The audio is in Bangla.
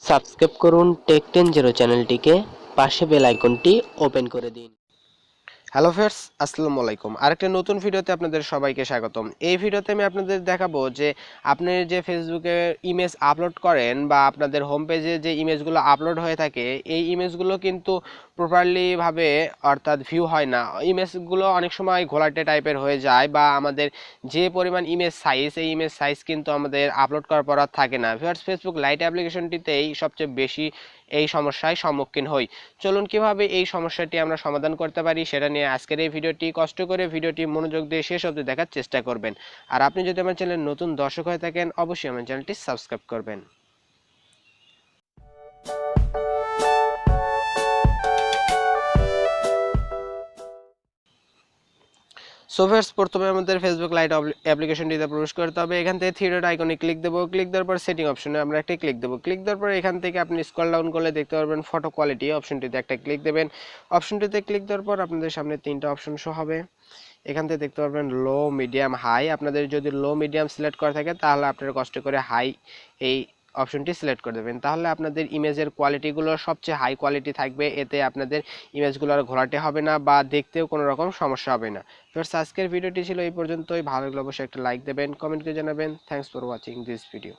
সাবস্ক্রাইব করুন টেক10 চ্যানেলটিকে, পাশে বেল আইকনটি ওপেন করে দিন। হ্যালো ফ্রেন্ডস, আসসালামু আলাইকুম। আরেকটা নতুন ভিডিওতে আপনাদের সবাইকে স্বাগতম। এই ভিডিওতে আমি আপনাদের দেখাবো যে আপনি যে ফেসবুকে ইমেজ আপলোড করেন বা আপনাদের হোম পেজে যে ইমেজগুলো আপলোড হয়ে থাকে, এই ইমেজগুলো কিন্তু প্রপারলি ভাবে অর্থাৎ ভিউ হয় না। ইমেজগুলো অনেক সময় ঘোলাটে টাইপের হয়ে যায় বা আমাদের যে পরিমাণ ইমেজ সাইজ, এই ইমেজ সাইজ কিন্তু আমাদের আপলোড করার পর আর থাকে না। ফেসবুক লাইট অ্যাপ্লিকেশনটিতেই সবচেয়ে বেশি এই সমস্যায় সম্মুখীন হই। চলুন কিভাবে এই সমস্যাটি আমরা সমাধান করতে পারি সেটা নিয়ে আজকের এই ভিডিওটি, কষ্ট করে ভিডিওটি মনোযোগ দিয়ে শেষ অবধি দেখার চেষ্টা করবেন। আর আপনি যদি আমার চ্যানেল নতুন দর্শক হয়ে থাকেন, অবশ্যই আমার চ্যানেলটি সাবস্ক্রাইব করবেন। সো ফার্স্ট প্রথমে আমাদের ফেসবুক লাইট অ্যাপ্লিকেশনটিতে প্রবেশ করতে হবে। এখান থেকে থ্রি ডট আইকনে ক্লিক দেবো। ক্লিক দেওয়ার পর সেটিং অপশনে আমরা একটা ক্লিক দেবো। ক্লিক দেওয়ার পর এখান থেকে আপনি স্ক্রল ডাউন করলে দেখতে পারবেন ফটো কোয়ালিটি অপশনটিতে একটা ক্লিক দেবেন। অপশনটিতে ক্লিক দেওয়ার পর আপনাদের সামনে তিনটা অপশন শো হবে। এখান থেকে দেখতে পারবেন লো, মিডিয়াম, হাই। আপনাদের যদি লো মিডিয়াম সিলেক্ট করা থাকে তাহলে আপনারা কষ্ট করে হাই এই অপশনটি সিলেক্ট করে দেবেন। তাহলে আপনাদের ইমেজের কোয়ালিটিগুলো সবচেয়ে হাই কোয়ালিটি থাকবে। এতে আপনাদের ইমেজগুলো আর ঘোলাটে হবে না বা দেখতেও কোনো রকম সমস্যা হবে না। ফ্রেন্ডস, আজকের ভিডিওটি ছিল এই পর্যন্তই। ভালো লাগলে অবশ্যই একটা লাইক দেবেন, কমেন্ট করে জানাবেন। Thanks for watching this video.